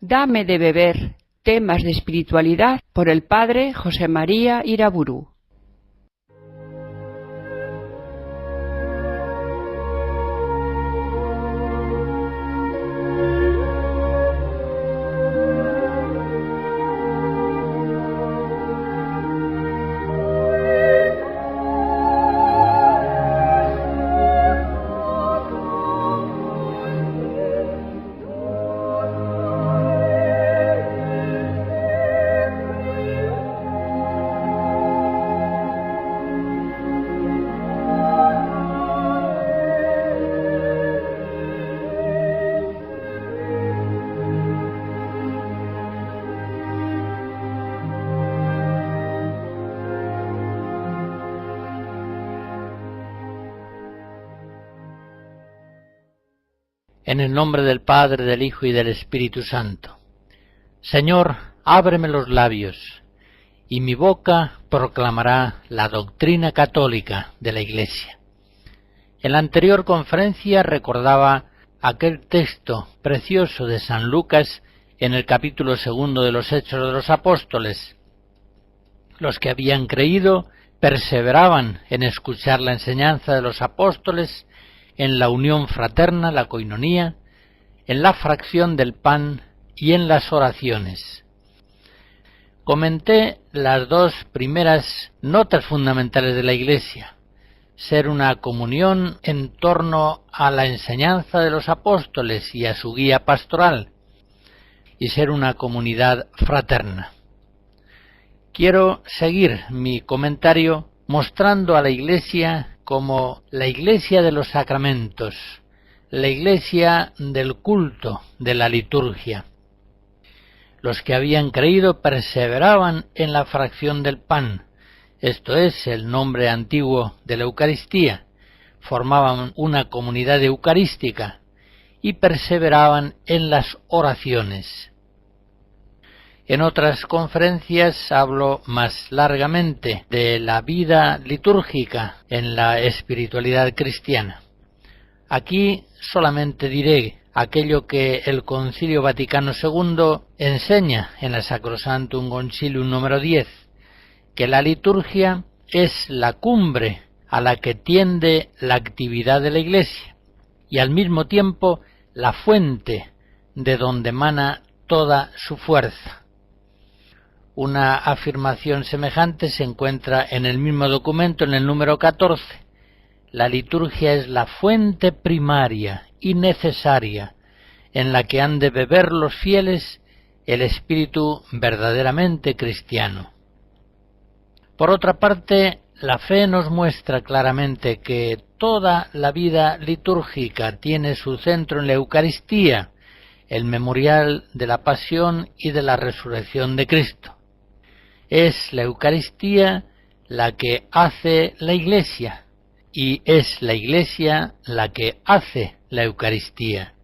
Dame de beber, temas de espiritualidad, por el padre José María Iraburu. En el nombre del Padre, del Hijo y del Espíritu Santo. Señor, ábreme los labios, y mi boca proclamará la doctrina católica de la Iglesia. En la anterior conferencia recordaba aquel texto precioso de San Lucas en el capítulo 2 de los Hechos de los Apóstoles. Los que habían creído perseveraban en escuchar la enseñanza de los apóstoles, en la unión fraterna, la coinonía, en la fracción del pan y en las oraciones. Comenté las dos primeras notas fundamentales de la Iglesia: ser una comunión en torno a la enseñanza de los apóstoles y a su guía pastoral, y ser una comunidad fraterna. Quiero seguir mi comentario mostrando a la Iglesia como la Iglesia de los sacramentos, la Iglesia del culto, de la liturgia. Los que habían creído perseveraban en la fracción del pan, esto es, el nombre antiguo de la Eucaristía, formaban una comunidad eucarística y perseveraban en las oraciones. En otras conferencias hablo más largamente de la vida litúrgica en la espiritualidad cristiana. Aquí solamente diré aquello que el Concilio Vaticano II enseña en la Sacrosanctum Concilium número 10, que la liturgia es la cumbre a la que tiende la actividad de la Iglesia y al mismo tiempo la fuente de donde emana toda su fuerza. Una afirmación semejante se encuentra en el mismo documento, en el número 14. La liturgia es la fuente primaria y necesaria en la que han de beber los fieles el espíritu verdaderamente cristiano. Por otra parte, la fe nos muestra claramente que toda la vida litúrgica tiene su centro en la Eucaristía, el memorial de la pasión y de la resurrección de Cristo. Es la Eucaristía la que hace la Iglesia, y es la Iglesia la que hace la Eucaristía.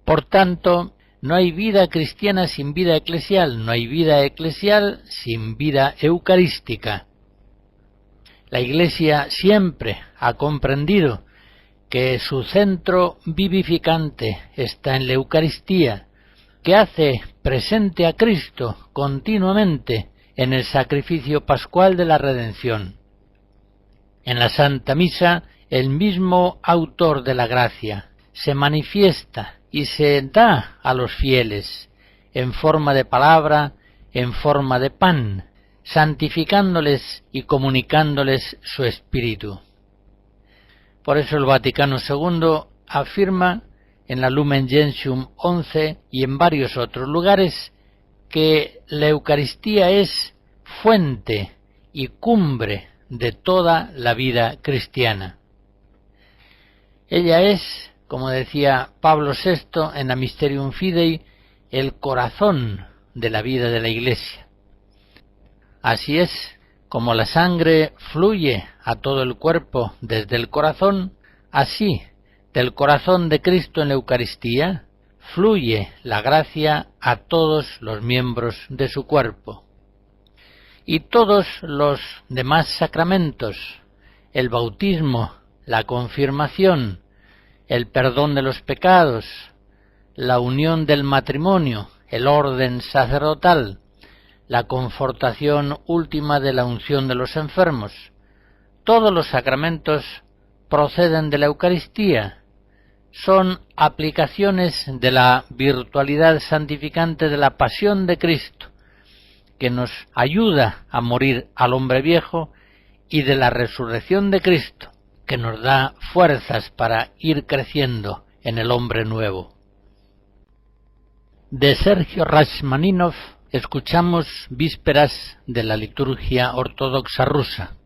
Por tanto, no hay vida cristiana sin vida eclesial, no hay vida eclesial sin vida eucarística. La Iglesia siempre ha comprendido que su centro vivificante está en la Eucaristía, que hace presente a Cristo continuamente en el sacrificio pascual de la redención. En la Santa Misa, el mismo autor de la gracia se manifiesta y se da a los fieles en forma de palabra, en forma de pan, santificándoles y comunicándoles su espíritu. Por eso el Vaticano II afirma en la Lumen Gentium 11 y en varios otros lugares que la Eucaristía es fuente y cumbre de toda la vida cristiana. Ella es, como decía Pablo VI en la Mysterium Fidei, el corazón de la vida de la Iglesia. Así es, como la sangre fluye a todo el cuerpo desde el corazón, así del corazón de Cristo en la Eucaristía fluye la gracia a todos los miembros de su cuerpo. Y todos los demás sacramentos, el bautismo, la confirmación, el perdón de los pecados, la unión del matrimonio, el orden sacerdotal, la confortación última de la unción de los enfermos. Todos los sacramentos proceden de la Eucaristía, son aplicaciones de la virtualidad santificante de la pasión de Cristo, que nos ayuda a morir al hombre viejo, y de la resurrección de Cristo, que nos da fuerzas para ir creciendo en el hombre nuevo. De Sergio Rachmaninov escuchamos Vísperas de la liturgia ortodoxa rusa.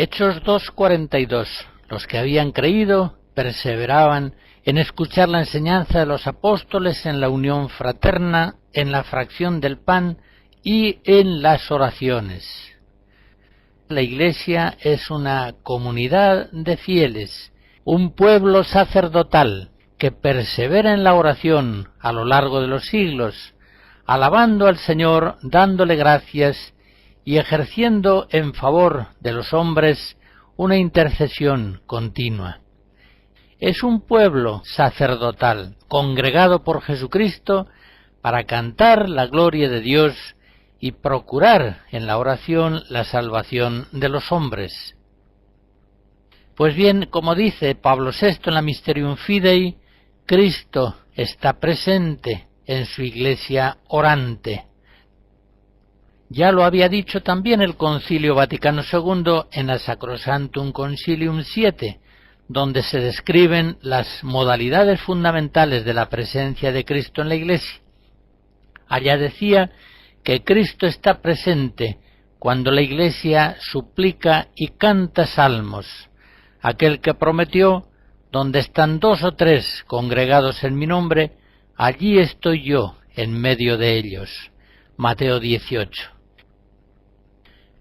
Hechos 2:42. Los que habían creído perseveraban en escuchar la enseñanza de los apóstoles, en la unión fraterna, en la fracción del pan y en las oraciones. La Iglesia es una comunidad de fieles, un pueblo sacerdotal que persevera en la oración a lo largo de los siglos, alabando al Señor, dándole gracias y ejerciendo en favor de los hombres una intercesión continua. Es un pueblo sacerdotal, congregado por Jesucristo para cantar la gloria de Dios y procurar en la oración la salvación de los hombres. Pues bien, como dice Pablo VI en la Mysterium Fidei, Cristo está presente en su Iglesia orante. Ya lo había dicho también el Concilio Vaticano II en la Sacrosanctum Concilium 7, donde se describen las modalidades fundamentales de la presencia de Cristo en la Iglesia. Allá decía que Cristo está presente cuando la Iglesia suplica y canta salmos, aquel que prometió: donde están 2 o 3 congregados en mi nombre, allí estoy yo en medio de ellos. Mateo 18.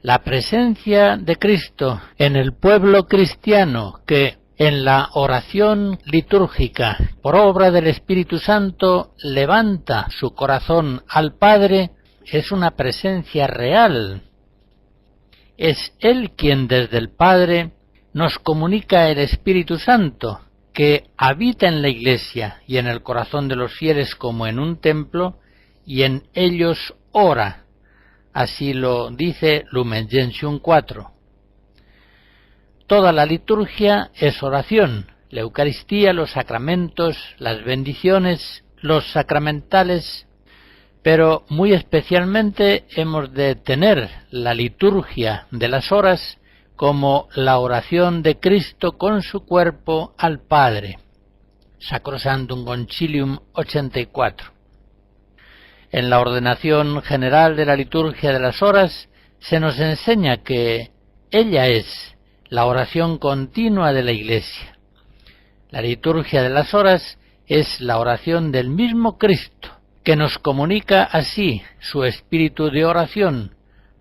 La presencia de Cristo en el pueblo cristiano, que en la oración litúrgica, por obra del Espíritu Santo, levanta su corazón al Padre, es una presencia real. Es Él quien desde el Padre nos comunica el Espíritu Santo, que habita en la Iglesia y en el corazón de los fieles como en un templo, y en ellos ora. Así lo dice Lumen Gentium 4. Toda la liturgia es oración, la Eucaristía, los sacramentos, las bendiciones, los sacramentales, pero muy especialmente hemos de tener la liturgia de las horas como la oración de Cristo con su cuerpo al Padre. Sacrosanctum Concilium 84. En la ordenación general de la liturgia de las horas se nos enseña que ella es la oración continua de la Iglesia. La liturgia de las horas es la oración del mismo Cristo, que nos comunica así su espíritu de oración,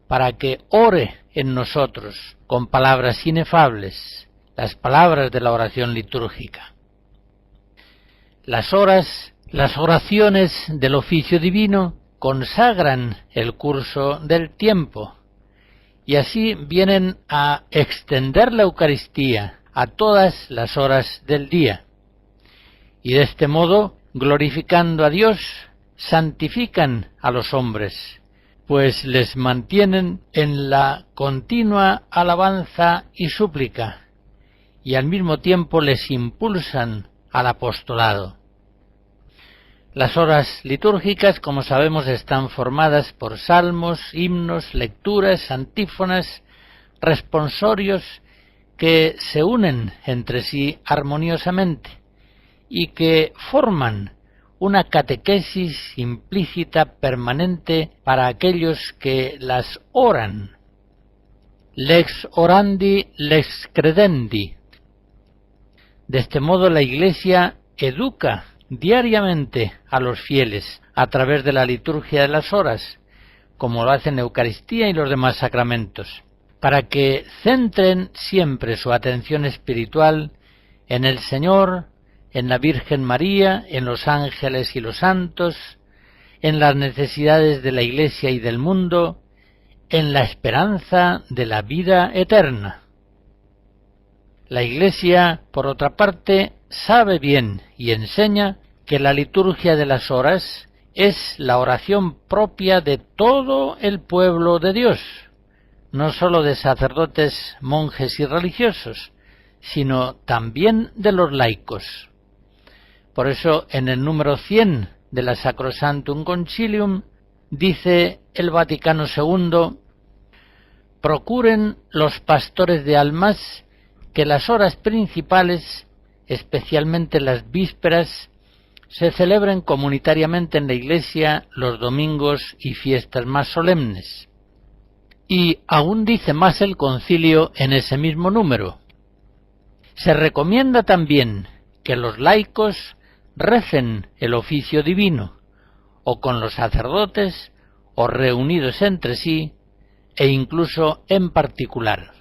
para que ore en nosotros con palabras inefables, las palabras de la oración litúrgica. Las horas, las oraciones del oficio divino consagran el curso del tiempo y así vienen a extender la Eucaristía a todas las horas del día. Y de este modo, glorificando a Dios, santifican a los hombres, pues les mantienen en la continua alabanza y súplica, y al mismo tiempo les impulsan al apostolado. Las horas litúrgicas, como sabemos, están formadas por salmos, himnos, lecturas, antífonas, responsorios que se unen entre sí armoniosamente y que forman una catequesis implícita permanente para aquellos que las oran. Lex orandi, lex credendi. De este modo la Iglesia educa diariamente a los fieles a través de la liturgia de las horas, como lo hacen la Eucaristía y los demás sacramentos, para que centren siempre su atención espiritual en el Señor, en la Virgen María, en los ángeles y los santos, en las necesidades de la Iglesia y del mundo, en la esperanza de la vida eterna. La Iglesia, por otra parte, sabe bien y enseña que la liturgia de las horas es la oración propia de todo el pueblo de Dios, no sólo de sacerdotes, monjes y religiosos, sino también de los laicos. Por eso, en el número 100 de la Sacrosanctum Concilium, dice el Vaticano II: procuren los pastores de almas que las horas principales, especialmente las vísperas, se celebren comunitariamente en la Iglesia los domingos y fiestas más solemnes. Y aún dice más el concilio en ese mismo número: se recomienda también que los laicos recen el oficio divino, o con los sacerdotes, o reunidos entre sí, e incluso en particular.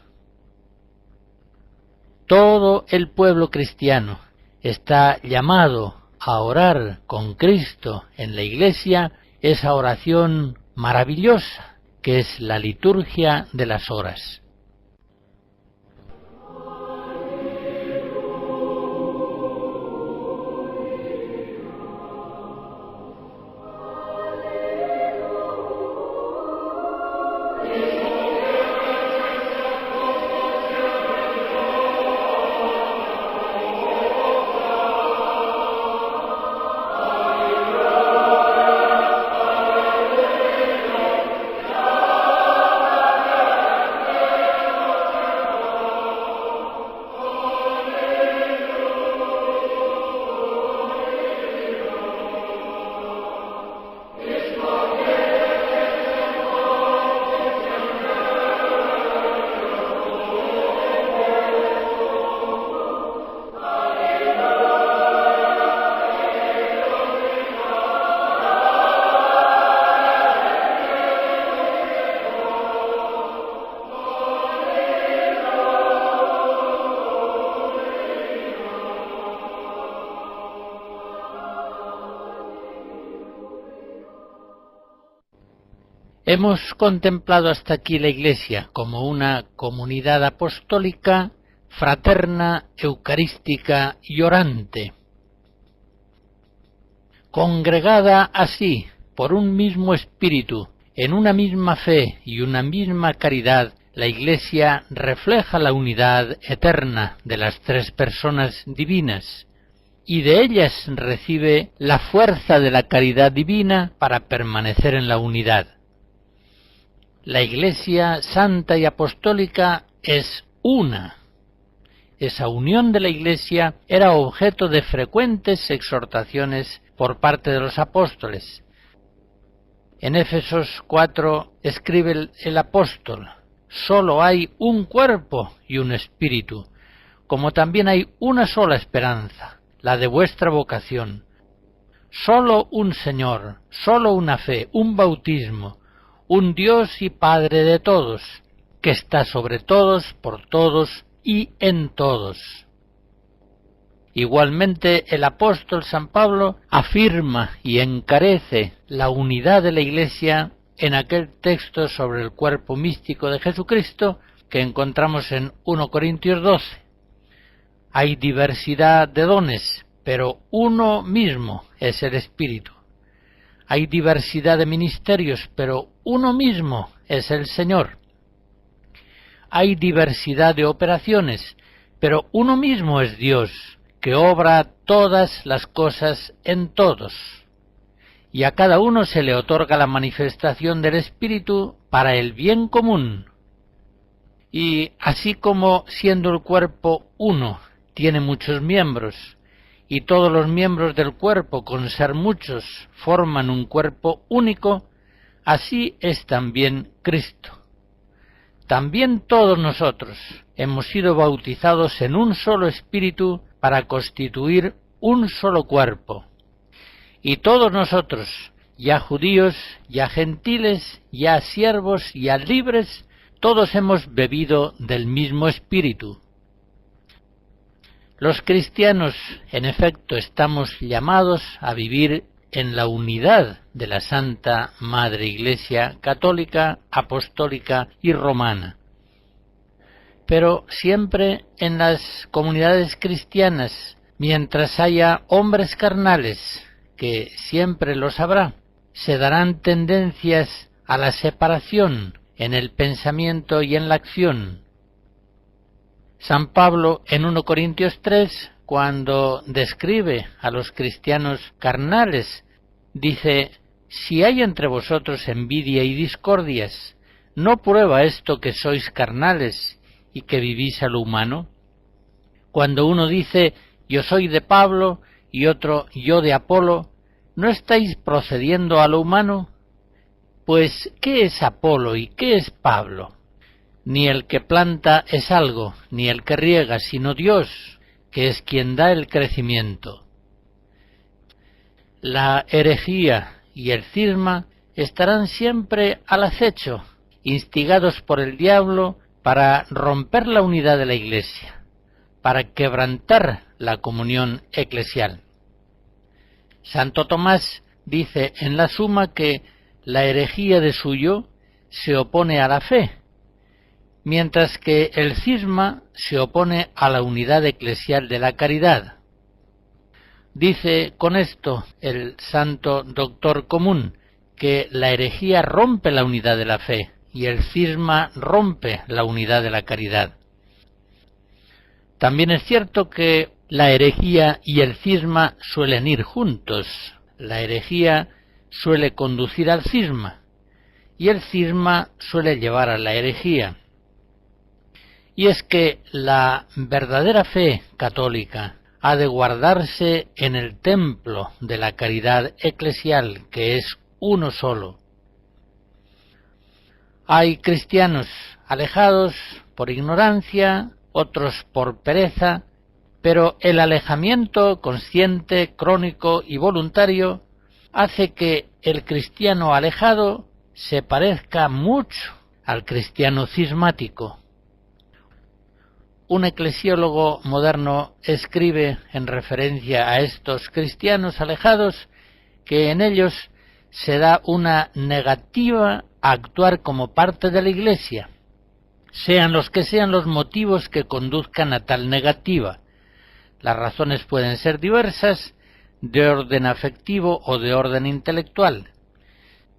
Todo el pueblo cristiano está llamado a orar con Cristo en la Iglesia esa oración maravillosa que es la liturgia de las horas. Hemos contemplado hasta aquí la Iglesia como una comunidad apostólica, fraterna, eucarística y orante. Congregada así, por un mismo espíritu, en una misma fe y una misma caridad, la Iglesia refleja la unidad eterna de las tres personas divinas, y de ellas recibe la fuerza de la caridad divina para permanecer en la unidad. La Iglesia santa y apostólica es una. Esa unión de la Iglesia era objeto de frecuentes exhortaciones por parte de los apóstoles. En Éfesos 4 escribe el apóstol: solo hay un cuerpo y un espíritu, como también hay una sola esperanza, la de vuestra vocación. Solo un Señor, solo una fe, un bautismo, un Dios y Padre de todos, que está sobre todos, por todos y en todos. Igualmente el apóstol San Pablo afirma y encarece la unidad de la Iglesia en aquel texto sobre el cuerpo místico de Jesucristo que encontramos en 1 Corintios 12. Hay diversidad de dones, pero uno mismo es el Espíritu. Hay diversidad de ministerios, pero uno mismo es el Señor. Hay diversidad de operaciones, pero uno mismo es Dios, que obra todas las cosas en todos. y a cada uno se le otorga la manifestación del Espíritu para el bien común. Y así como siendo el cuerpo uno tiene muchos miembros, y todos los miembros del cuerpo, con ser muchos, forman un cuerpo único, así es también Cristo. También todos nosotros hemos sido bautizados en un solo espíritu para constituir un solo cuerpo. Y todos nosotros, ya judíos, ya gentiles, ya siervos, ya libres, todos hemos bebido del mismo espíritu. Los cristianos, en efecto, estamos llamados a vivir en la unidad de la Santa Madre Iglesia católica, apostólica y romana. Pero siempre en las comunidades cristianas, mientras haya hombres carnales, que siempre los habrá, se darán tendencias a la separación en el pensamiento y en la acción. San Pablo en 1 Corintios 3, cuando describe a los cristianos carnales, dice: si hay entre vosotros envidia y discordias, ¿no prueba esto que sois carnales y que vivís a lo humano? Cuando uno dice yo soy de Pablo y otro yo de Apolo, ¿no estáis procediendo a lo humano? Pues, ¿qué es Apolo y qué es Pablo? Ni el que planta es algo, ni el que riega, sino Dios, que es quien da el crecimiento. La herejía y el cisma estarán siempre al acecho, instigados por el diablo para romper la unidad de la Iglesia, para quebrantar la comunión eclesial. Santo Tomás dice en la Suma que la herejía de suyo se opone a la fe, mientras que el cisma se opone a la unidad eclesial de la caridad. Dice con esto el santo doctor común que la herejía rompe la unidad de la fe y el cisma rompe la unidad de la caridad. También es cierto que la herejía y el cisma suelen ir juntos. La herejía suele conducir al cisma y el cisma suele llevar a la herejía. Y es que la verdadera fe católica ha de guardarse en el templo de la caridad eclesial, que es uno solo. Hay cristianos alejados por ignorancia, otros por pereza, pero el alejamiento consciente, crónico y voluntario hace que el cristiano alejado se parezca mucho al cristiano cismático. Un eclesiólogo moderno escribe en referencia a estos cristianos alejados que en ellos se da una negativa a actuar como parte de la Iglesia, sean los que sean los motivos que conduzcan a tal negativa. Las razones pueden ser diversas, de orden afectivo o de orden intelectual.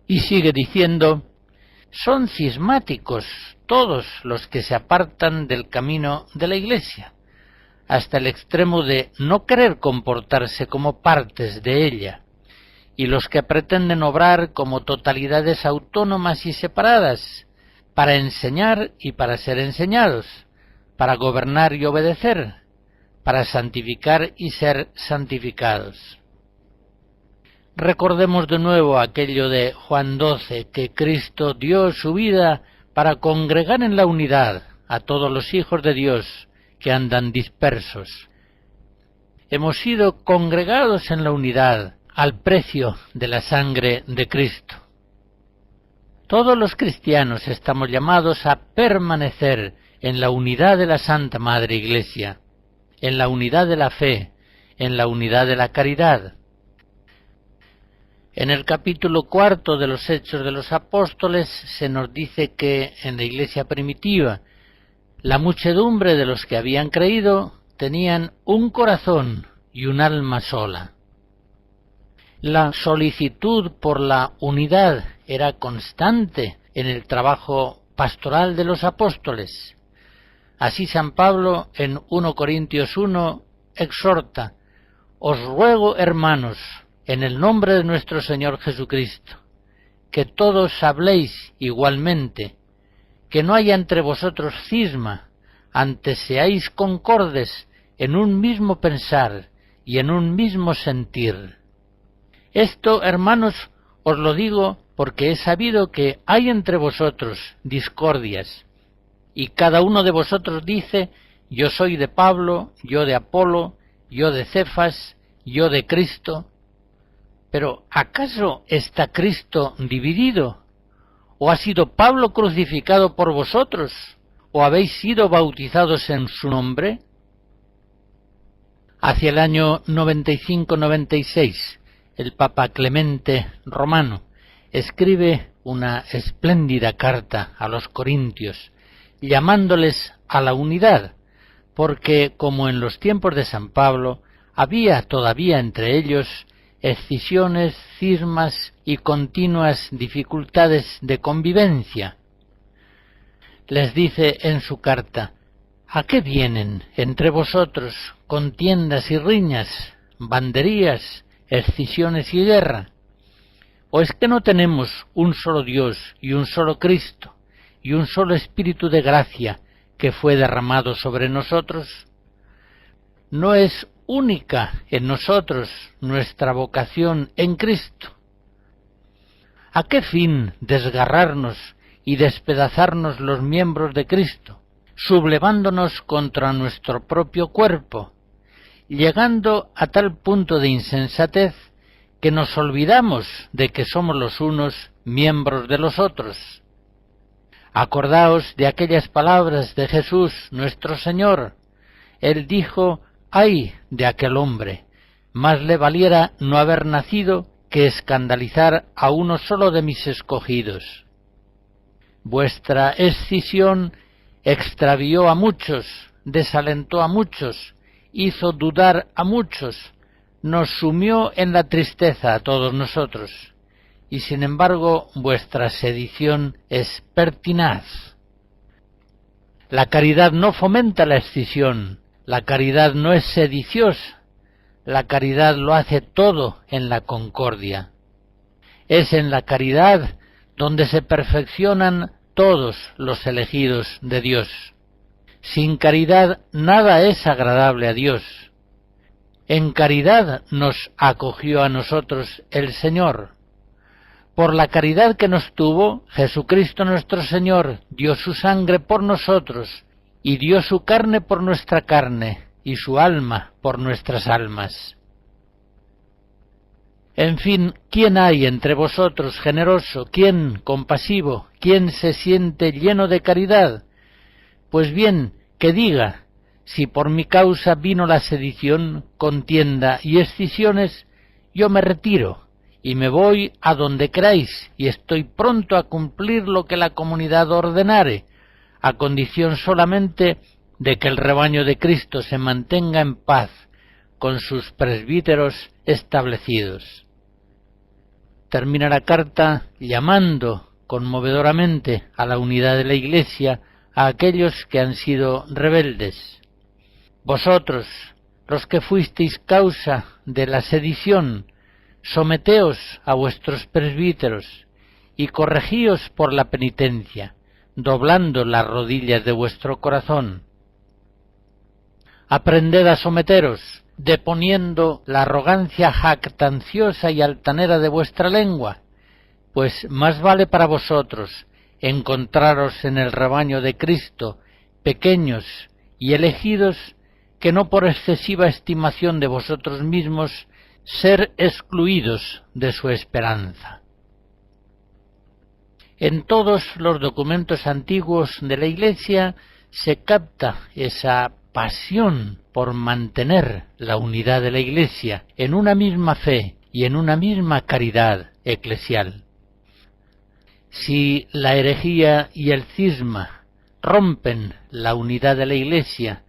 Y sigue diciendo: son cismáticos todos los que se apartan del camino de la Iglesia, hasta el extremo de no querer comportarse como partes de ella, y los que pretenden obrar como totalidades autónomas y separadas, para enseñar y para ser enseñados, para gobernar y obedecer, para santificar y ser santificados. Recordemos de nuevo aquello de Juan 12, que Cristo dio su vida para congregar en la unidad a todos los hijos de Dios que andan dispersos. Hemos sido congregados en la unidad al precio de la sangre de Cristo. Todos los cristianos estamos llamados a permanecer en la unidad de la Santa Madre Iglesia, en la unidad de la fe, en la unidad de la caridad. En el capítulo 4 de los Hechos de los Apóstoles se nos dice que en la Iglesia primitiva la muchedumbre de los que habían creído tenían un corazón y un alma sola. La solicitud por la unidad era constante en el trabajo pastoral de los apóstoles. Así San Pablo en 1 Corintios 1 exhorta: os ruego, hermanos, en el nombre de nuestro Señor Jesucristo, que todos habléis igualmente, que no haya entre vosotros cisma, antes seáis concordes en un mismo pensar y en un mismo sentir. Esto, hermanos, os lo digo porque he sabido que hay entre vosotros discordias, y cada uno de vosotros dice: yo soy de Pablo, yo de Apolo, yo de Cefas, yo de Cristo. Pero ¿acaso está Cristo dividido? ¿O ha sido Pablo crucificado por vosotros? ¿O habéis sido bautizados en su nombre? Hacia el año 95-96, el Papa Clemente Romano escribe una espléndida carta a los corintios, llamándoles a la unidad, porque, como en los tiempos de San Pablo, había todavía entre ellos escisiones, cismas y continuas dificultades de convivencia. Les dice en su carta: ¿a qué vienen entre vosotros contiendas y riñas, banderías, escisiones y guerra? ¿O es que no tenemos un solo Dios y un solo Cristo y un solo Espíritu de gracia que fue derramado sobre nosotros? ¿No es única en nosotros nuestra vocación en Cristo? ¿A qué fin desgarrarnos y despedazarnos los miembros de Cristo, sublevándonos contra nuestro propio cuerpo, llegando a tal punto de insensatez que nos olvidamos de que somos los unos miembros de los otros? Acordaos de aquellas palabras de Jesús nuestro Señor. Él dijo: ¡ay de aquel hombre! Más le valiera no haber nacido que escandalizar a uno solo de mis escogidos. Vuestra escisión extravió a muchos, desalentó a muchos, hizo dudar a muchos, nos sumió en la tristeza a todos nosotros, y sin embargo vuestra sedición es pertinaz. La caridad no fomenta la escisión, la caridad no es sediciosa, la caridad lo hace todo en la concordia. Es en la caridad donde se perfeccionan todos los elegidos de Dios. Sin caridad nada es agradable a Dios. En caridad nos acogió a nosotros el Señor. Por la caridad que nos tuvo, Jesucristo nuestro Señor dio su sangre por nosotros, y dio su carne por nuestra carne, y su alma por nuestras almas. En fin, ¿quién hay entre vosotros generoso? ¿Quién compasivo? ¿Quién se siente lleno de caridad? Pues bien, que diga: si por mi causa vino la sedición, contienda y escisiones, yo me retiro y me voy a donde queráis, y estoy pronto a cumplir lo que la comunidad ordenare, a condición solamente de que el rebaño de Cristo se mantenga en paz con sus presbíteros establecidos. Termina la carta llamando conmovedoramente a la unidad de la Iglesia a aquellos que han sido rebeldes. Vosotros, los que fuisteis causa de la sedición, someteos a vuestros presbíteros y corregíos por la penitencia, doblando las rodillas de vuestro corazón. Aprended a someteros, deponiendo la arrogancia jactanciosa y altanera de vuestra lengua, pues más vale para vosotros encontraros en el rebaño de Cristo, pequeños y elegidos, que no por excesiva estimación de vosotros mismos ser excluidos de su esperanza. En todos los documentos antiguos de la Iglesia se capta esa pasión por mantener la unidad de la Iglesia en una misma fe y en una misma caridad eclesial. Si la herejía y el cisma rompen la unidad de la Iglesia,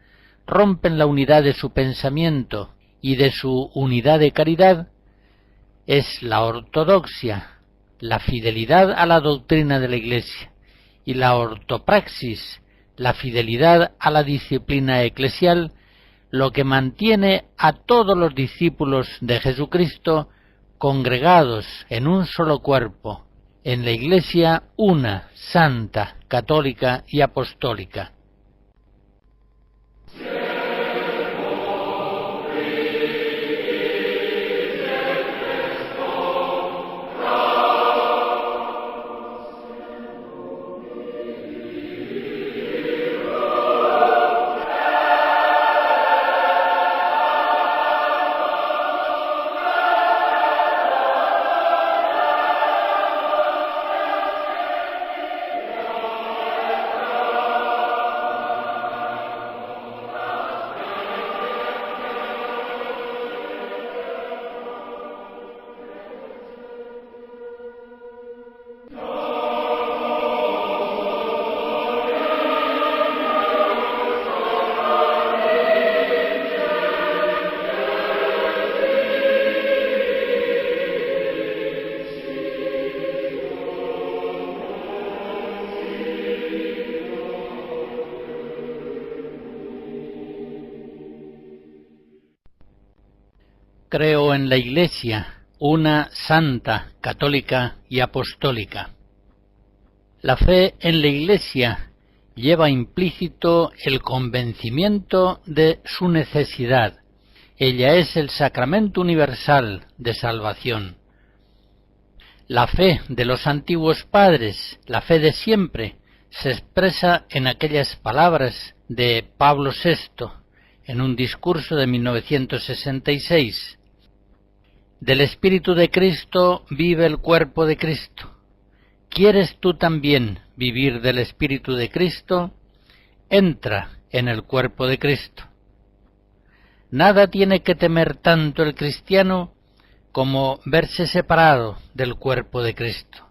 rompen la unidad de su pensamiento y de su unidad de caridad, es la ortodoxia, la fidelidad a la doctrina de la Iglesia, y la ortopraxis, la fidelidad a la disciplina eclesial, lo que mantiene a todos los discípulos de Jesucristo congregados en un solo cuerpo, en la Iglesia una, santa, católica y apostólica. Creo en la Iglesia, una, santa, católica y apostólica. La fe en la Iglesia lleva implícito el convencimiento de su necesidad. Ella es el sacramento universal de salvación. La fe de los antiguos padres, la fe de siempre, se expresa en aquellas palabras de Pablo VI, en un discurso de 1966. Del Espíritu de Cristo vive el cuerpo de Cristo. ¿Quieres tú también vivir del Espíritu de Cristo? Entra en el cuerpo de Cristo. Nada tiene que temer tanto el cristiano como verse separado del cuerpo de Cristo.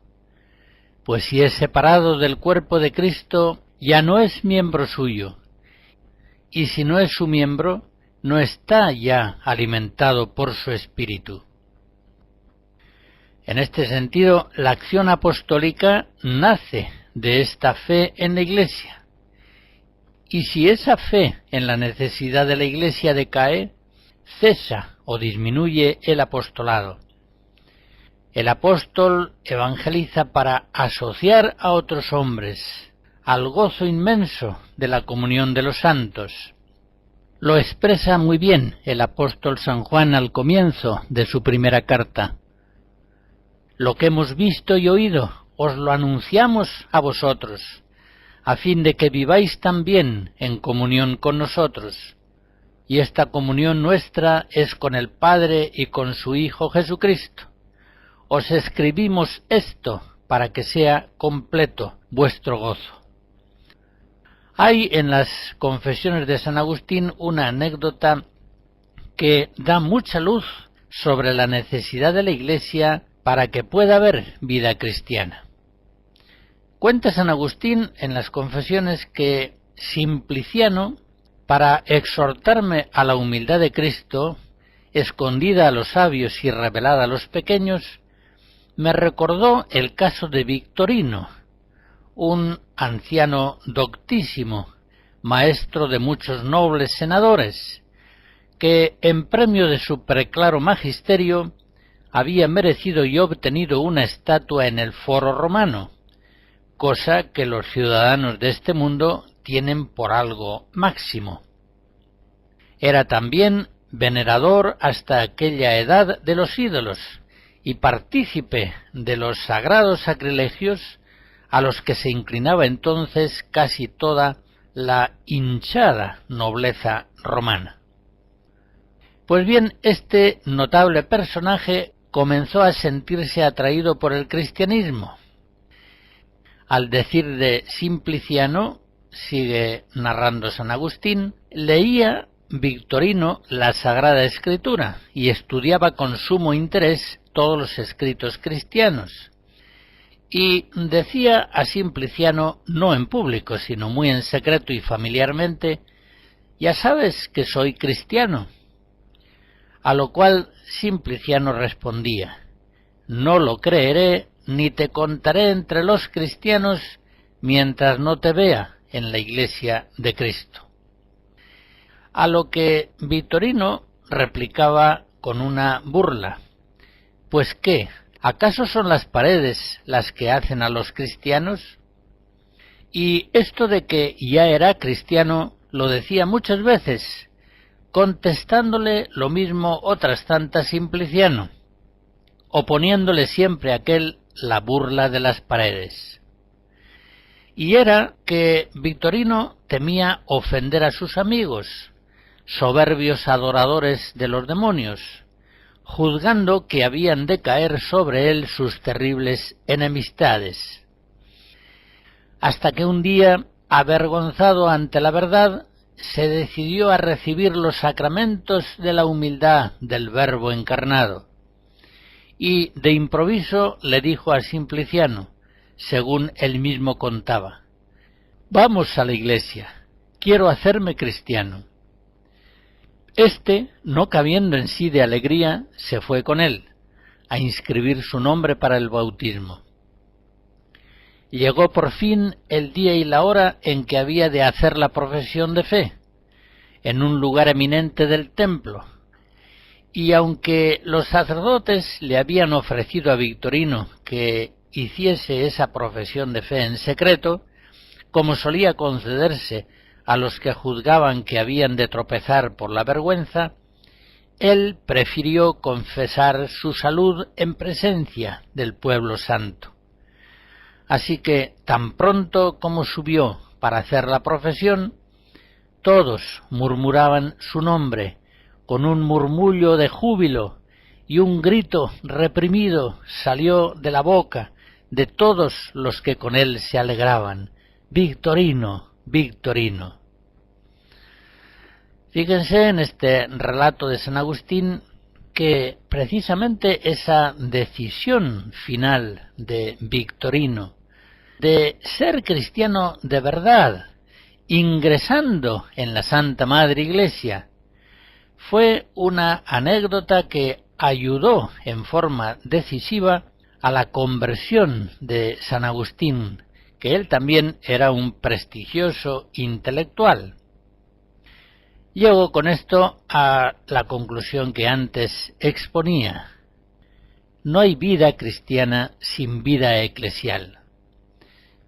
Pues si es separado del cuerpo de Cristo, ya no es miembro suyo. Y si no es su miembro, no está ya alimentado por su espíritu. En este sentido, la acción apostólica nace de esta fe en la Iglesia. Y si esa fe en la necesidad de la Iglesia decae, cesa o disminuye el apostolado. El apóstol evangeliza para asociar a otros hombres al gozo inmenso de la comunión de los santos. Lo expresa muy bien el apóstol San Juan al comienzo de su primera carta. Lo que hemos visto y oído os lo anunciamos a vosotros, a fin de que viváis también en comunión con nosotros. Y esta comunión nuestra es con el Padre y con su Hijo Jesucristo. Os escribimos esto para que sea completo vuestro gozo. Hay en las Confesiones de San Agustín una anécdota que da mucha luz sobre la necesidad de la Iglesia para que pueda haber vida cristiana. Cuenta San Agustín en las Confesiones que Simpliciano, para exhortarme a la humildad de Cristo, escondida a los sabios y revelada a los pequeños, me recordó el caso de Victorino, un anciano doctísimo, maestro de muchos nobles senadores, que en premio de su preclaro magisterio había merecido y obtenido una estatua en el Foro Romano, cosa que los ciudadanos de este mundo tienen por algo máximo. Era también venerador hasta aquella edad de los ídolos y partícipe de los sagrados sacrilegios a los que se inclinaba entonces casi toda la hinchada nobleza romana. Pues bien, este notable personaje comenzó a sentirse atraído por el cristianismo. Al decir de Simpliciano, sigue narrando San Agustín, leía Victorino la Sagrada Escritura y estudiaba con sumo interés todos los escritos cristianos. Y decía a Simpliciano, no en público, sino muy en secreto y familiarmente, «Ya sabes que soy cristiano». A lo cual Simpliciano respondía, «No lo creeré ni te contaré entre los cristianos mientras no te vea en la Iglesia de Cristo». A lo que Victorino replicaba con una burla, Pues ¿qué? ¿Acaso son las paredes las que hacen a los cristianos? Y esto de que ya era cristiano lo decía muchas veces, contestándole lo mismo otras tantas Simpliciano, oponiéndole siempre a aquel la burla de las paredes. Y era que Victorino temía ofender a sus amigos, soberbios adoradores de los demonios, juzgando que habían de caer sobre él sus terribles enemistades. Hasta que un día, avergonzado ante la verdad, se decidió a recibir los sacramentos de la humildad del Verbo encarnado, y de improviso le dijo a Simpliciano, según él mismo contaba: «Vamos a la iglesia, quiero hacerme cristiano». Este, no cabiendo en sí de alegría, se fue con él, a inscribir su nombre para el bautismo. Llegó por fin el día y la hora en que había de hacer la profesión de fe, en un lugar eminente del templo, y aunque los sacerdotes le habían ofrecido a Victorino que hiciese esa profesión de fe en secreto, como solía concederse a los que juzgaban que habían de tropezar por la vergüenza, él prefirió confesar su salud en presencia del pueblo santo. Así que, tan pronto como subió para hacer la profesión, todos murmuraban su nombre con un murmullo de júbilo, y un grito reprimido salió de la boca de todos los que con él se alegraban: «Victorino, Victorino». Fíjense en este relato de San Agustín que precisamente esa decisión final de Victorino de ser cristiano de verdad, ingresando en la Santa Madre Iglesia, fue una anécdota que ayudó en forma decisiva a la conversión de San Agustín, que él también era un prestigioso intelectual. Llego con esto a la conclusión que antes exponía. No hay vida cristiana sin vida eclesial.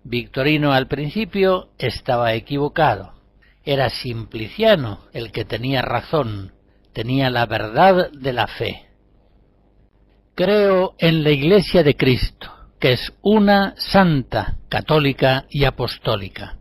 Victorino al principio estaba equivocado. Era Simpliciano el que tenía razón, tenía la verdad de la fe. Creo en la Iglesia de Cristo, que es una, santa, católica y apostólica.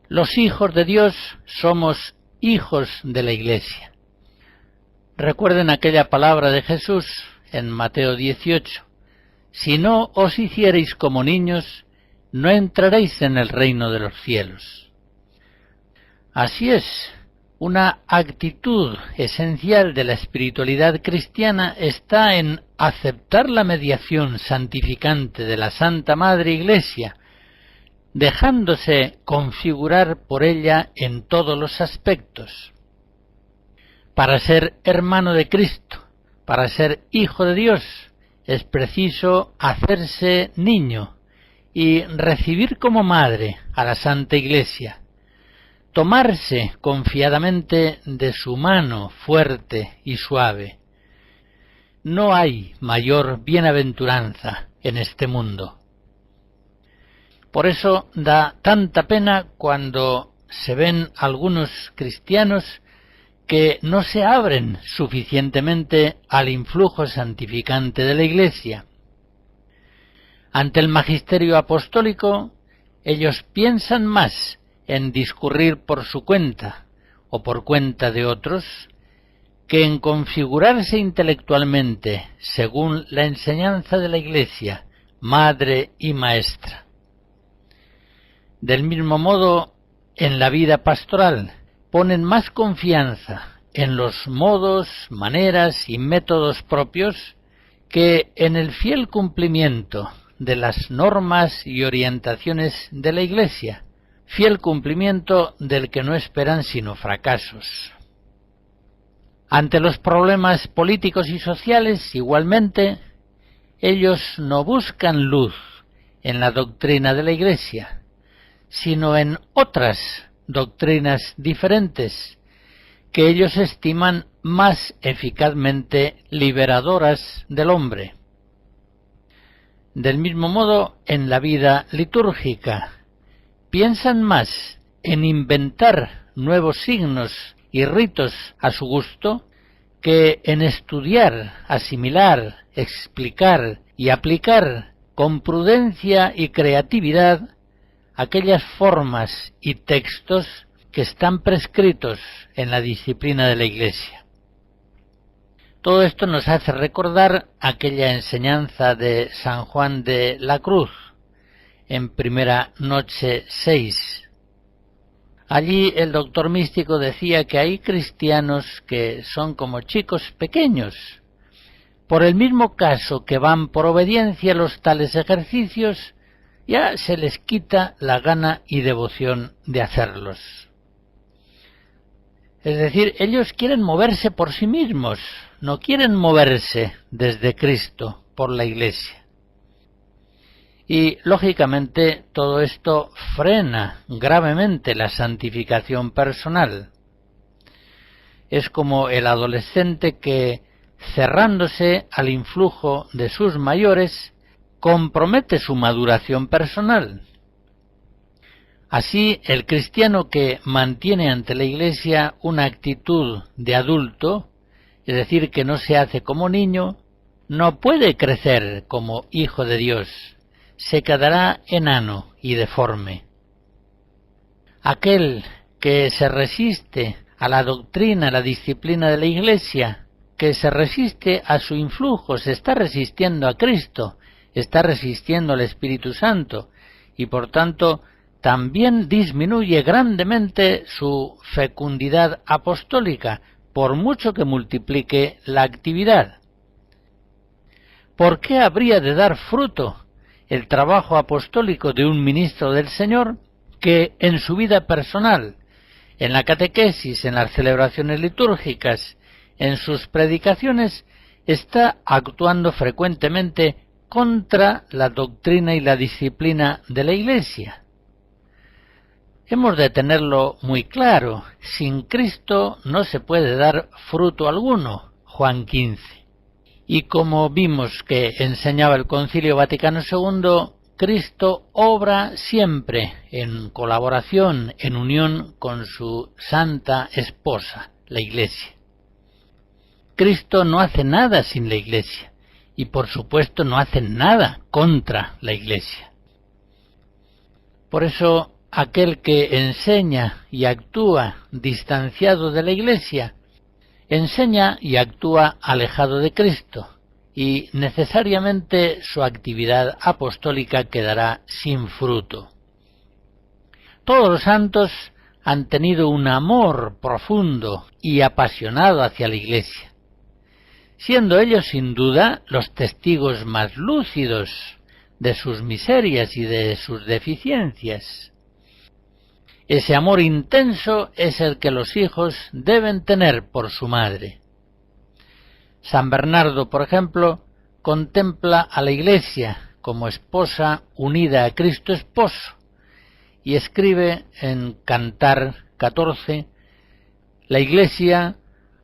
Los hijos de Dios somos hijos de la Iglesia. Recuerden aquella palabra de Jesús en Mateo 18: «Si no os hiciereis como niños, no entraréis en el reino de los cielos». Así es, una actitud esencial de la espiritualidad cristiana está en aceptar la mediación santificante de la Santa Madre Iglesia, dejándose configurar por ella en todos los aspectos. Para ser hermano de Cristo, para ser hijo de Dios, es preciso hacerse niño y recibir como madre a la Santa Iglesia. tomarse confiadamente de su mano fuerte y suave. No hay mayor bienaventuranza en este mundo. Por eso da tanta pena cuando se ven algunos cristianos que no se abren suficientemente al influjo santificante de la Iglesia. Ante el magisterio apostólico, ellos piensan más en discurrir por su cuenta o por cuenta de otros que en configurarse intelectualmente según la enseñanza de la Iglesia, madre y maestra. Del mismo modo, en la vida pastoral ponen más confianza en los modos, maneras y métodos propios que en el fiel cumplimiento de las normas y orientaciones de la Iglesia, fiel cumplimiento del que no esperan sino fracasos. Ante los problemas políticos y sociales, igualmente, ellos no buscan luz en la doctrina de la Iglesia, sino en otras doctrinas diferentes que ellos estiman más eficazmente liberadoras del hombre. Del mismo modo, en la vida litúrgica, piensan más en inventar nuevos signos y ritos a su gusto que en estudiar, asimilar, explicar y aplicar con prudencia y creatividad aquellas formas y textos que están prescritos en la disciplina de la Iglesia. Todo esto nos hace recordar aquella enseñanza de San Juan de la Cruz en Primera Noche 6. Allí el doctor místico decía que hay cristianos que son como chicos pequeños. Por el mismo caso que van por obediencia a los tales ejercicios, ya se les quita la gana y devoción de hacerlos. Es decir, ellos quieren moverse por sí mismos, no quieren moverse desde Cristo por la Iglesia. Y, lógicamente, todo esto frena gravemente la santificación personal. Es como el adolescente que, cerrándose al influjo de sus mayores, compromete su maduración personal. Así, el cristiano que mantiene ante la Iglesia una actitud de adulto, es decir, que no se hace como niño, no puede crecer como hijo de Dios, se quedará enano y deforme. Aquel que se resiste a la doctrina, a la disciplina de la Iglesia, que se resiste a su influjo, se está resistiendo a Cristo, está resistiendo al Espíritu Santo, y por tanto también disminuye grandemente su fecundidad apostólica, por mucho que multiplique la actividad. ¿Por qué habría de dar fruto el trabajo apostólico de un ministro del Señor que en su vida personal, en la catequesis, en las celebraciones litúrgicas, en sus predicaciones, está actuando frecuentemente contra la doctrina y la disciplina de la Iglesia? Hemos de tenerlo muy claro, sin Cristo no se puede dar fruto alguno, Juan 15. Y como vimos que enseñaba el Concilio Vaticano II, Cristo obra siempre en colaboración, en unión con su santa esposa, la Iglesia. Cristo no hace nada sin la Iglesia, y por supuesto no hace nada contra la Iglesia. Por eso, aquel que enseña y actúa distanciado de la Iglesia, enseña y actúa alejado de Cristo, y necesariamente su actividad apostólica quedará sin fruto. Todos los santos han tenido un amor profundo y apasionado hacia la Iglesia, siendo ellos sin duda los testigos más lúcidos de sus miserias y de sus deficiencias. Ese amor intenso es el que los hijos deben tener por su madre. San Bernardo, por ejemplo, contempla a la Iglesia como esposa unida a Cristo esposo y escribe en Cantar 14, la Iglesia,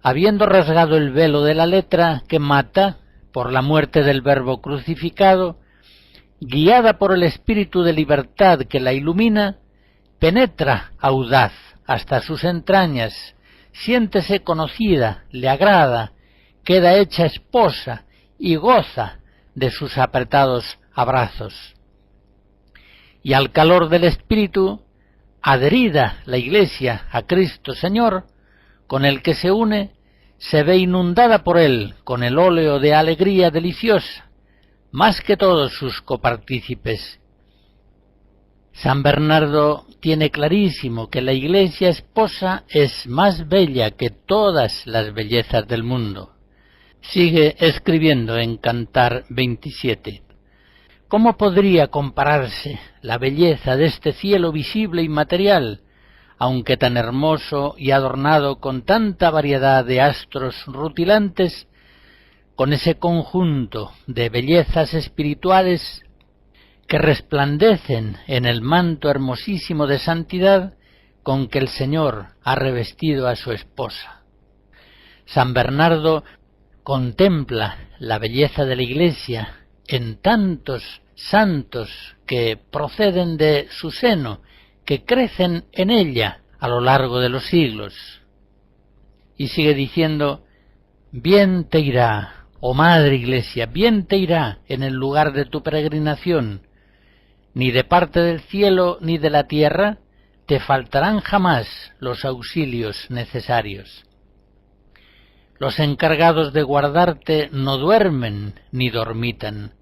habiendo rasgado el velo de la letra que mata por la muerte del Verbo crucificado, guiada por el Espíritu de libertad que la ilumina, penetra audaz hasta sus entrañas, siéntese conocida, le agrada, queda hecha esposa y goza de sus apretados abrazos. Y al calor del Espíritu, adherida la Iglesia a Cristo Señor, con el que se une, se ve inundada por él con el óleo de alegría deliciosa, más que todos sus copartícipes. San Bernardo tiene clarísimo que la Iglesia esposa es más bella que todas las bellezas del mundo. Sigue escribiendo en Cantar 27. ¿Cómo podría compararse la belleza de este cielo visible y material, aunque tan hermoso y adornado con tanta variedad de astros rutilantes, con ese conjunto de bellezas espirituales que resplandecen en el manto hermosísimo de santidad con que el Señor ha revestido a su esposa? San Bernardo contempla la belleza de la Iglesia en tantos santos que proceden de su seno, que crecen en ella a lo largo de los siglos. Y sigue diciendo: bien te irá, oh Madre Iglesia, bien te irá en el lugar de tu peregrinación. Ni de parte del cielo ni de la tierra te faltarán jamás los auxilios necesarios. Los encargados de guardarte no duermen ni dormitan.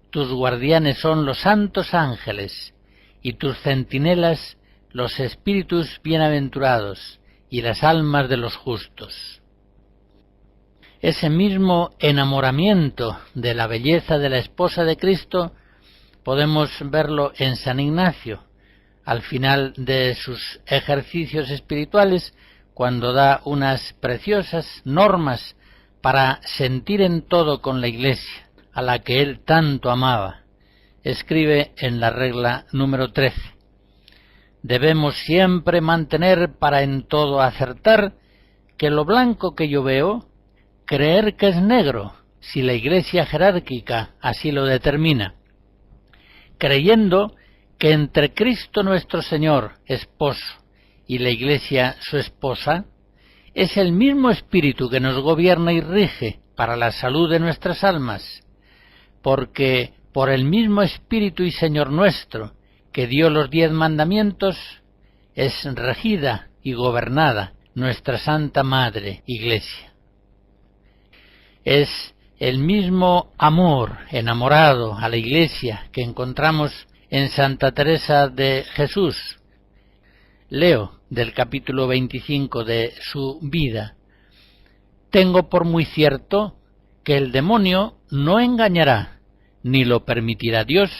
Tus guardianes son los santos ángeles, y tus centinelas los espíritus bienaventurados y las almas de los justos. Ese mismo enamoramiento de la belleza de la esposa de Cristo podemos verlo en San Ignacio, al final de sus ejercicios espirituales, cuando da unas preciosas normas para sentir en todo con la Iglesia, a la que él tanto amaba. Escribe en la regla número 13: debemos siempre mantener para en todo acertar que lo blanco que yo veo, creer que es negro, si la Iglesia jerárquica así lo determina, creyendo que entre Cristo nuestro Señor, esposo, y la Iglesia su esposa, es el mismo Espíritu que nos gobierna y rige para la salud de nuestras almas, porque por el mismo Espíritu y Señor nuestro, que dio los 10 mandamientos, es regida y gobernada nuestra Santa Madre Iglesia. Es el mismo amor enamorado a la Iglesia que encontramos en Santa Teresa de Jesús. Leo del capítulo 25 de su vida: tengo por muy cierto que el demonio no engañará, ni lo permitirá Dios,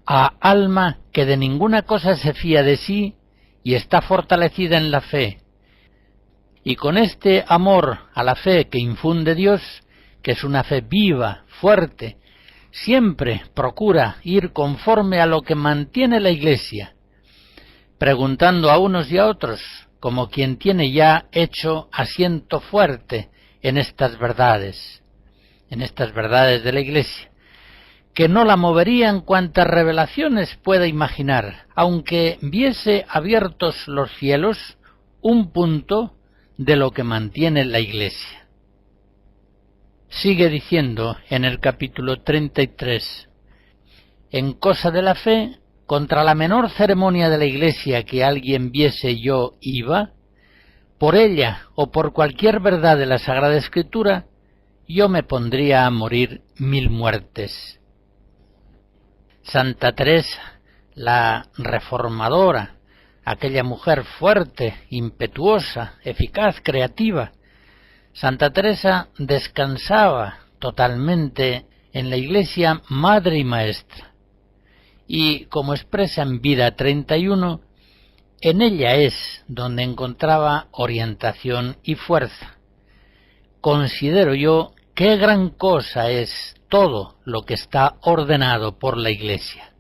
a alma que de ninguna cosa se fía de sí y está fortalecida en la fe. Y con este amor a la fe que infunde Dios, que es una fe viva, fuerte, siempre procura ir conforme a lo que mantiene la Iglesia, preguntando a unos y a otros, como quien tiene ya hecho asiento fuerte en estas verdades de la Iglesia, que no la moverían cuantas revelaciones pueda imaginar, aunque viese abiertos los cielos un punto de lo que mantiene la Iglesia. Sigue diciendo en el capítulo 33, en cosa de la fe, contra la menor ceremonia de la Iglesia que alguien viese yo iba, por ella o por cualquier verdad de la Sagrada Escritura, yo me pondría a morir 1000 muertes. Santa Teresa, la reformadora, aquella mujer fuerte, impetuosa, eficaz, creativa, Santa Teresa descansaba totalmente en la Iglesia madre y maestra, y como expresa en Vida 31, en ella es donde encontraba orientación y fuerza. Considero yo qué gran cosa es todo lo que está ordenado por la Iglesia.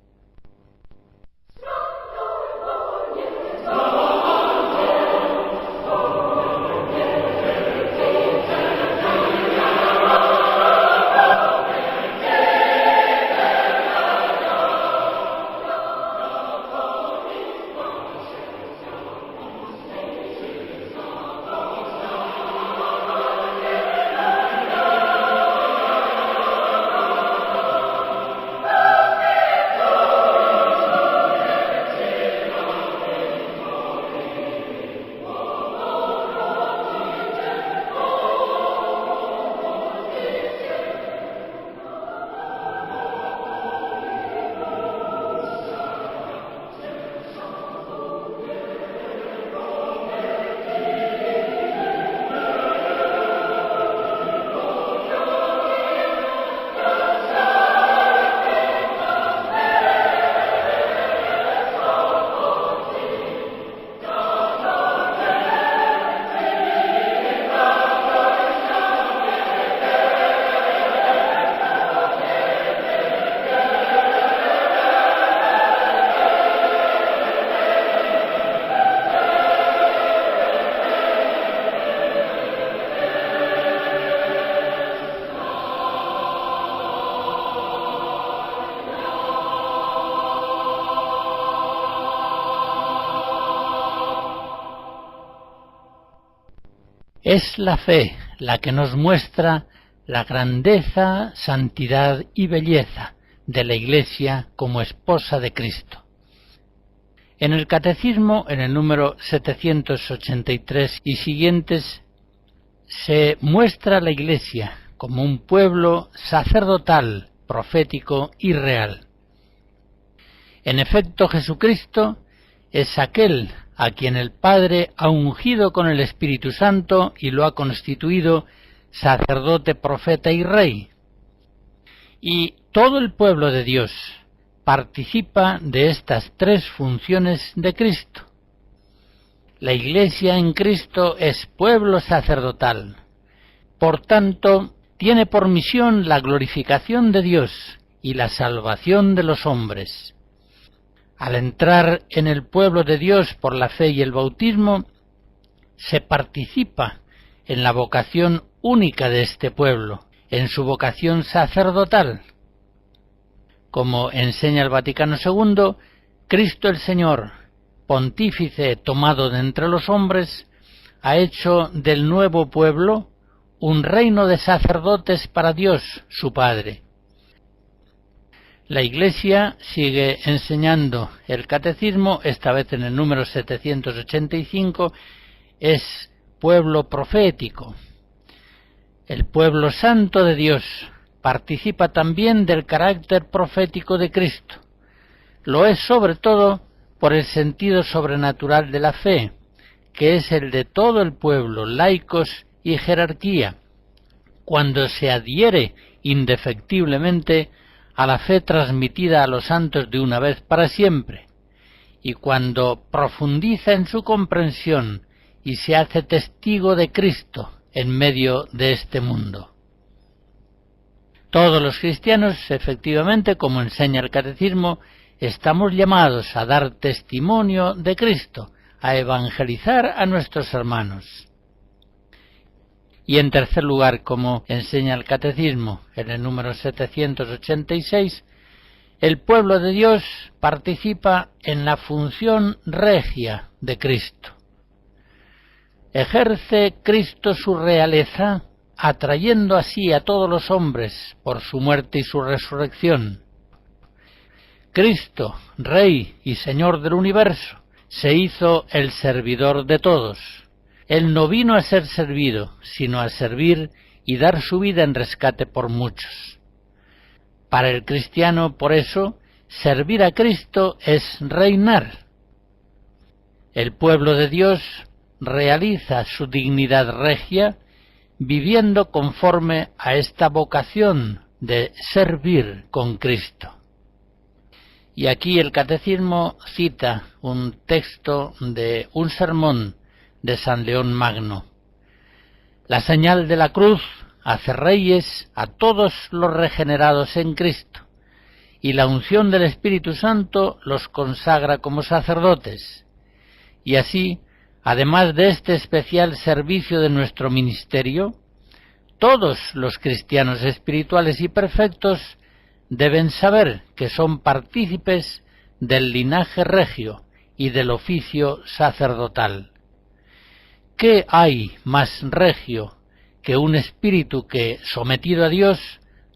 Es la fe la que nos muestra la grandeza, santidad y belleza de la Iglesia como esposa de Cristo. En el Catecismo, en el número 783 y siguientes, se muestra la Iglesia como un pueblo sacerdotal, profético y real. En efecto, Jesucristo es aquel a quien el Padre ha ungido con el Espíritu Santo y lo ha constituido sacerdote, profeta y rey. Y todo el pueblo de Dios participa de estas tres funciones de Cristo. La Iglesia en Cristo es pueblo sacerdotal. Por tanto, tiene por misión la glorificación de Dios y la salvación de los hombres. Al entrar en el pueblo de Dios por la fe y el bautismo, se participa en la vocación única de este pueblo, en su vocación sacerdotal. Como enseña el Vaticano II, Cristo el Señor, pontífice tomado de entre los hombres, ha hecho del nuevo pueblo un reino de sacerdotes para Dios, su Padre. La Iglesia sigue enseñando el Catecismo, esta vez en el número 785, es pueblo profético. El pueblo santo de Dios participa también del carácter profético de Cristo. Lo es sobre todo por el sentido sobrenatural de la fe, que es el de todo el pueblo, laicos y jerarquía, cuando se adhiere indefectiblemente a la fe transmitida a los santos de una vez para siempre, y cuando profundiza en su comprensión y se hace testigo de Cristo en medio de este mundo. Todos los cristianos, efectivamente, como enseña el Catecismo, estamos llamados a dar testimonio de Cristo, a evangelizar a nuestros hermanos. Y en tercer lugar, como enseña el Catecismo en el número 786, el pueblo de Dios participa en la función regia de Cristo. Ejerce Cristo su realeza, atrayendo así a todos los hombres por su muerte y su resurrección. Cristo, Rey y Señor del universo, se hizo el servidor de todos. Él no vino a ser servido, sino a servir y dar su vida en rescate por muchos. Para el cristiano, por eso, servir a Cristo es reinar. El pueblo de Dios realiza su dignidad regia viviendo conforme a esta vocación de servir con Cristo. Y aquí el Catecismo cita un texto de un sermón de San León Magno. La señal de la cruz hace reyes a todos los regenerados en Cristo, y la unción del Espíritu Santo los consagra como sacerdotes. Y así, además de este especial servicio de nuestro ministerio, todos los cristianos espirituales y perfectos deben saber que son partícipes del linaje regio y del oficio sacerdotal. ¿Qué hay más regio que un espíritu que, sometido a Dios,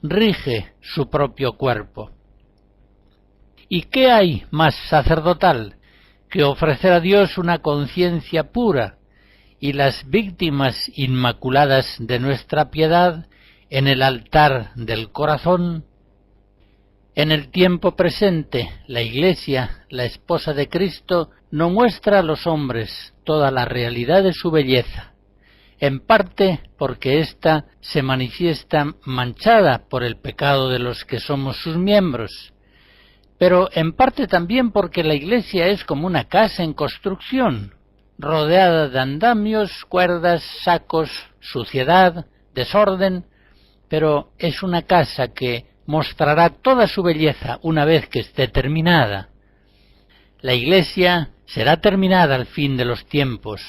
rige su propio cuerpo? ¿Y qué hay más sacerdotal que ofrecer a Dios una conciencia pura y las víctimas inmaculadas de nuestra piedad en el altar del corazón? En el tiempo presente, la Iglesia, la esposa de Cristo, no muestra a los hombres toda la realidad de su belleza, en parte porque ésta se manifiesta manchada por el pecado de los que somos sus miembros, pero en parte también porque la Iglesia es como una casa en construcción, rodeada de andamios, cuerdas, sacos, suciedad, desorden, pero es una casa que mostrará toda su belleza una vez que esté terminada. La Iglesia será terminada al fin de los tiempos.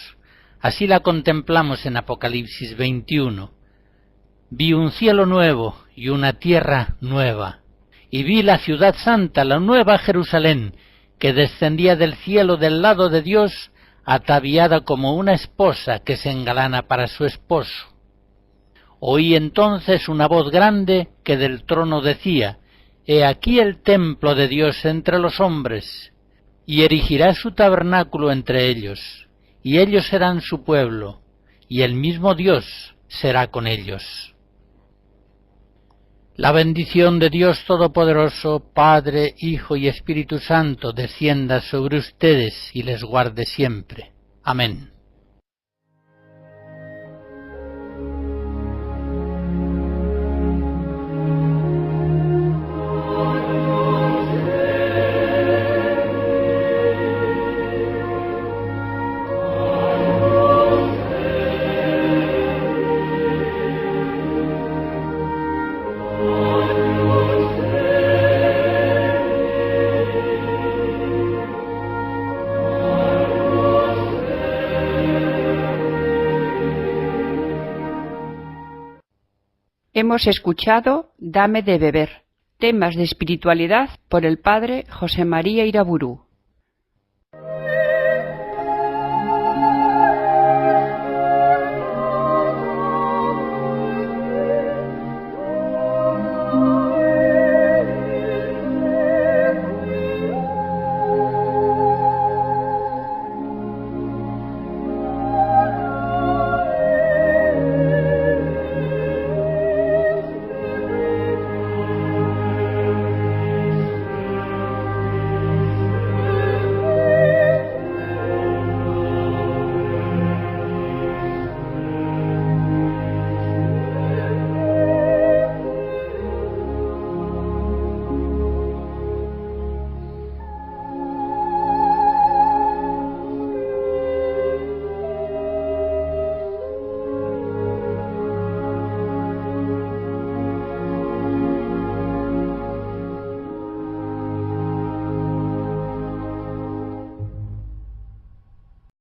Así la contemplamos en Apocalipsis 21. Vi un cielo nuevo y una tierra nueva, y vi la ciudad santa, la nueva Jerusalén, que descendía del cielo del lado de Dios, ataviada como una esposa que se engalana para su esposo. Oí entonces una voz grande que del trono decía: He aquí el templo de Dios entre los hombres, y erigirá su tabernáculo entre ellos, y ellos serán su pueblo, y el mismo Dios será con ellos. La bendición de Dios Todopoderoso, Padre, Hijo y Espíritu Santo, descienda sobre ustedes y les guarde siempre. Amén. Hemos escuchado Dame de beber, temas de espiritualidad por el padre José María Iraburu.